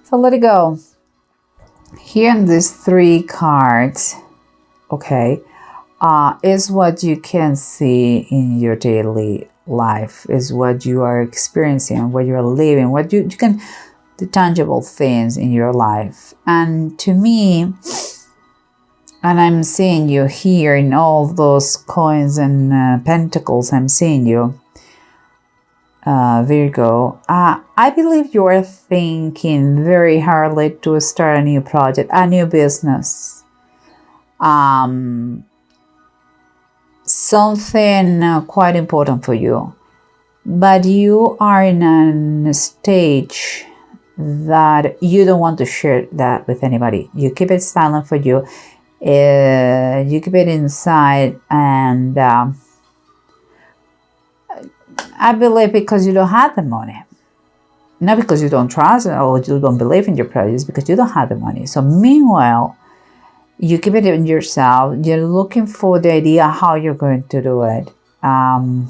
So let it go. Here in these three cards, okay, is what you can see in your daily life, is what you are experiencing, what you're living, what you can, the tangible things in your life. And to me, and I'm seeing you here in all those coins and pentacles, I'm seeing you, Virgo. I believe you're thinking very hardly to start a new project, a new business. Something quite important for you. But you are in a stage that you don't want to share that with anybody. You keep it silent for you. You keep it inside, and I believe because you don't have the money. Not because you don't trust or you don't believe in your projects, because you don't have the money. So meanwhile, you keep it in yourself. You're looking for the idea how you're going to do it. And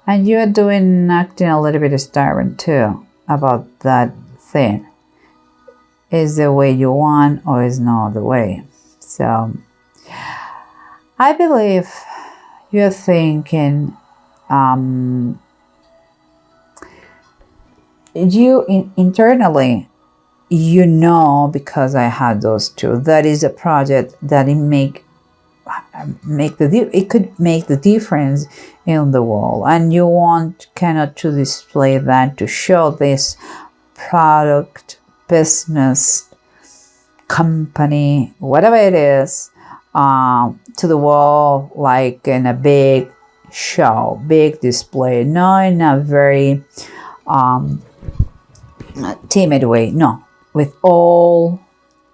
you're acting a little bit stubborn too about that thing. Is the way you want or is not the way? So I believe you're thinking, internally, you know, because I had those two, that is a project that it could make the difference in the world, and you want kind of to display that, to show this product, business, company, whatever it is, to the world, like in a big show, big display, not in a very timid way, no, with all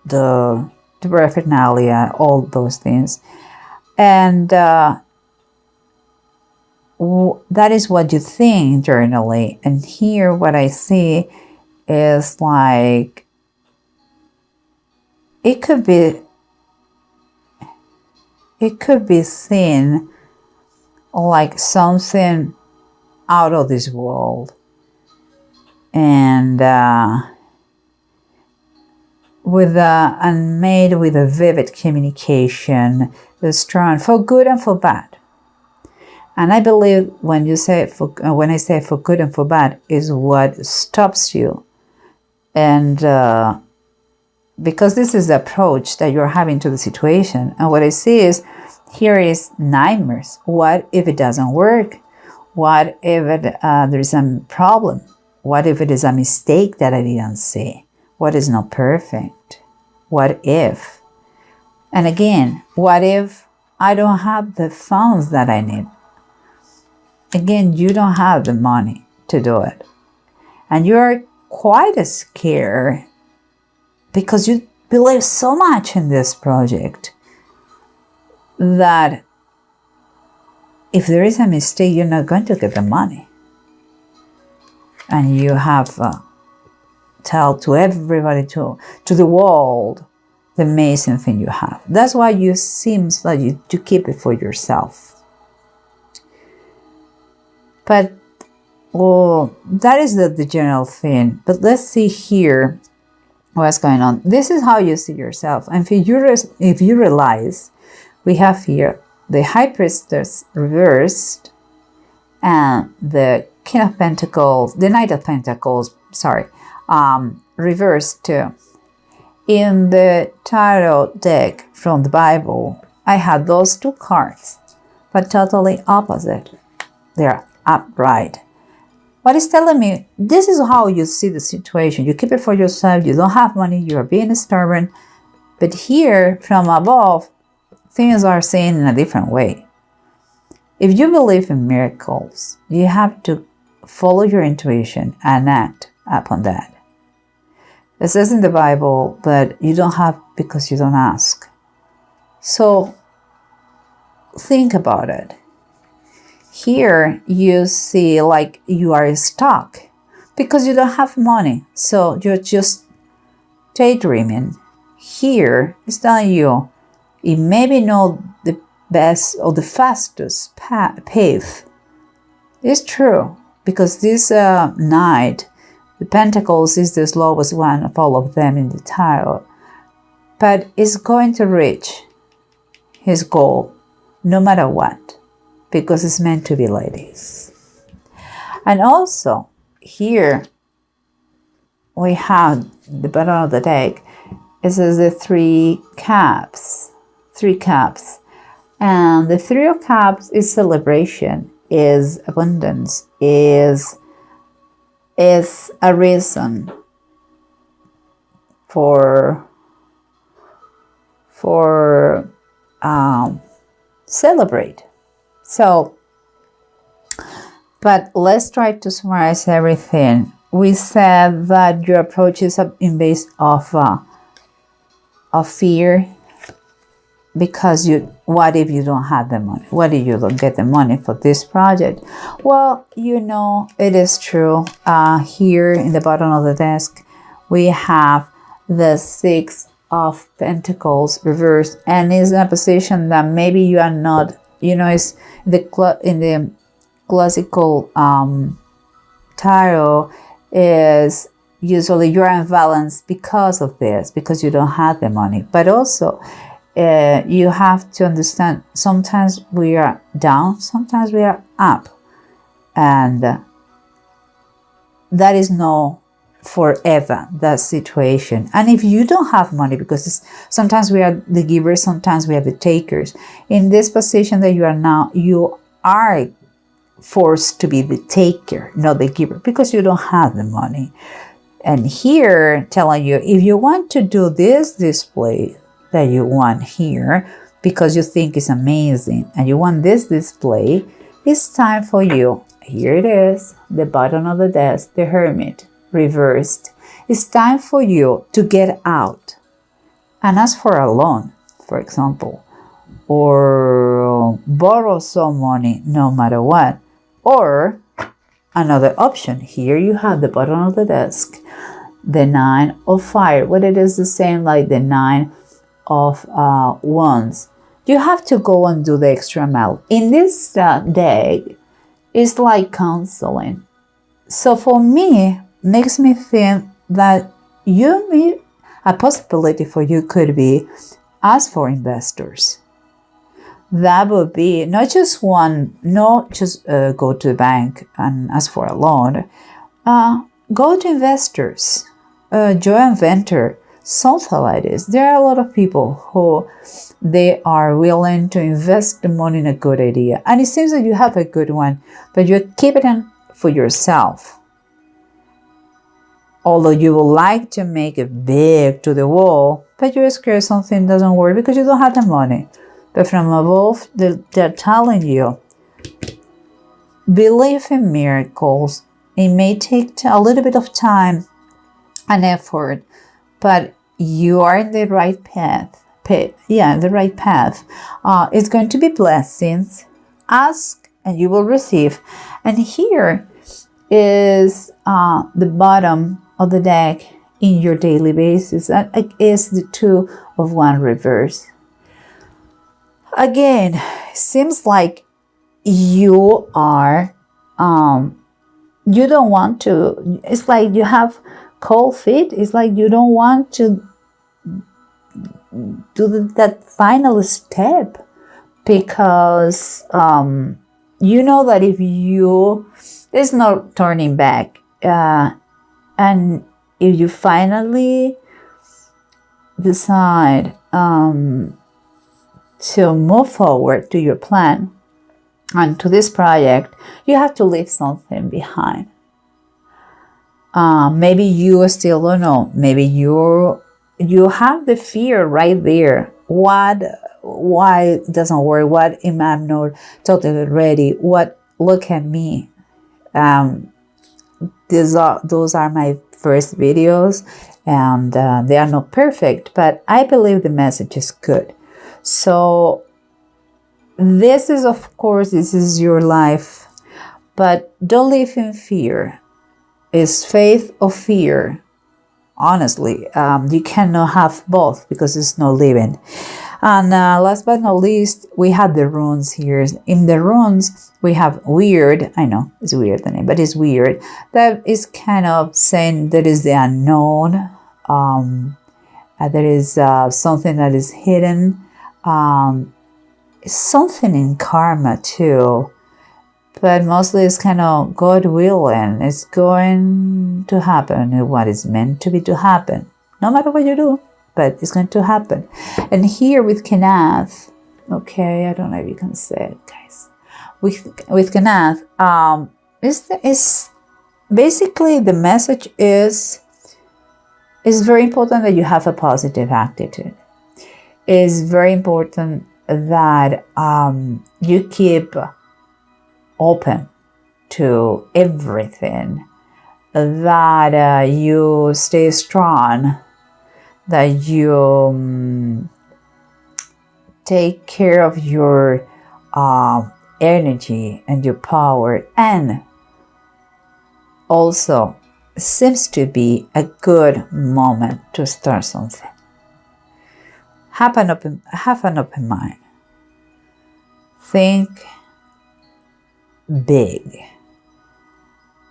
the paraphernalia, all those things. And that is what you think internally. And here what I see is like, it could be seen like something out of this world, and made with a vivid communication, strong for good and for bad. And I believe when I say for good and for bad is what stops you, and because this is the approach that you're having to the situation. And what I see is, here is nightmares. What if it doesn't work? What if there's a problem? What if it is a mistake that I didn't see? What is not perfect? What if? And again, what if I don't have the funds that I need? Again, you don't have the money to do it. And you're quite scared because you believe so much in this project that if there is a mistake, you're not going to get the money. And you have tell to everybody, to the world, the amazing thing you have. That's why you seems like you keep it for yourself. But that is the general thing. But let's see here what's going on. This is how you see yourself. And if you realize, we have here the High Priestess reversed and the King of Pentacles, the Knight of Pentacles, reversed too. In the tarot deck from the Bible, I had those two cards, but totally opposite. They're upright. What is telling me, this is how you see the situation. You keep it for yourself, you don't have money, you are being stubborn. But here, from above, things are seen in a different way. If you believe in miracles, you have to follow your intuition and act upon that. It says in the Bible that you don't have because you don't ask. So think about it. Here you see like you are stuck because you don't have money. So you're just daydreaming. Here it's telling you it may be not the best or the fastest path. It's true because this night The Pentacles is the slowest one of all of them in the tarot, but is going to reach his goal no matter what, because it's meant to be like this. And also here we have the bottom of the deck. It says the three cups, and the Three of Cups is celebration, is abundance, is a reason for celebrate. So, but let's try to summarize everything. We said that your approach is in base of fear, because what if you don't have the money? What if you don't get the money for this project? Well, it is true. Here in the bottom of the desk, we have the Six of Pentacles reversed, and is in a position that maybe you are not, it's in the classical tarot, is usually you're imbalanced because of this, because you don't have the money. But also you have to understand, sometimes we are down, sometimes we are up, and that is no forever, that situation. And if you don't have money, because sometimes we are the givers, sometimes we are the takers. In this position that you are now, you are forced to be the taker, not the giver, because you don't have the money. And here telling you, if you want to do this display that you want here, because you think it's amazing, and you want this display, it's time for you. Here it is, the bottom of the desk, the Hermit reversed. It's time for you to get out and ask for a loan, for example, or borrow some money no matter what. Or another option, here you have the bottom of the desk, the Nine of Fire, but it is the same like the Nine of Wands. You have to go and do the extra mile. In this deck, it's like counseling. So for me, makes me think that a possibility for you could be ask for investors. That would be not just go to the bank and ask for a loan. Go to investors, joint venture, something like this. There are a lot of people who they are willing to invest the money in a good idea. And it seems that you have a good one, but you're keeping it for yourself. Although you would like to make it big to the wall, but you're scared something doesn't work because you don't have the money. But from above, they're telling you, believe in miracles. It may take a little bit of time and effort, but you are in the right path. The right path. It's going to be blessings. Ask and you will receive. And here is the bottom of the deck in your daily basis. That is the Two of Wands reverse. Again, seems like you are, you don't want to, it's like you have cold feet. It's like you don't want to do that final step, because you know that if there's no turning back. And if you finally decide to move forward to your plan and to this project, you have to leave something behind. Maybe you still don't know. Maybe you have the fear right there. Why it doesn't work? What am I not totally ready? Look at me. Those are my first videos, and they are not perfect, but I believe the message is good. So this is, of course, this is your life, but don't live in fear. It's faith or fear. Honestly, you cannot have both, because it's no living. And last but not least, we have the runes here. In the runes, we have weird. I know it's weird, the name, but it's weird. That is kind of saying that is the unknown. There is something that is hidden. Something in karma too. But mostly it's kind of God willing. It's going to happen what is meant to be to happen. No matter what you do, but it's going to happen. And here with Kenneth, okay, I don't know if you can say it, guys. With Kenneth, is basically the message is it's very important that you have a positive attitude. It's very important that you keep open to everything, that you stay strong, that you take care of your energy and your power, and also seems to be a good moment to start something. Have an open mind. Think big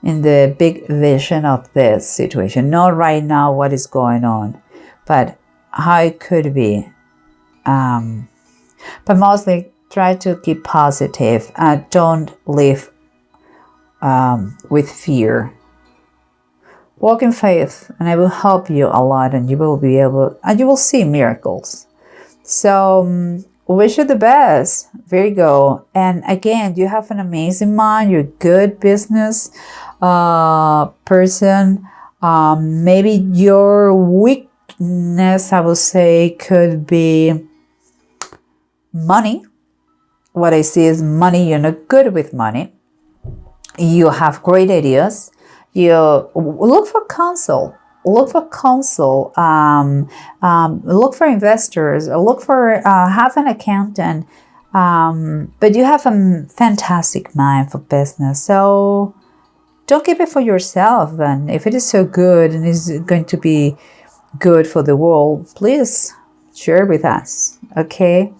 in the big vision of this situation, not right now what is going on, but how it could be. But mostly try to keep positive. Don't live with fear. Walk in faith, and I will help you a lot, and you will be able, and you will see miracles. So wish you the best, Virgo. And again, you have an amazing mind. You're a good business person. Maybe your weakness, I will say, could be money. What I see is money. You're not good with money. You have great ideas. You look for counsel. Look for counsel. Look for investors. Look for have an accountant. But you have a fantastic mind for business. So don't keep it for yourself. And if it is so good and is going to be good for the world, please share with us. Okay.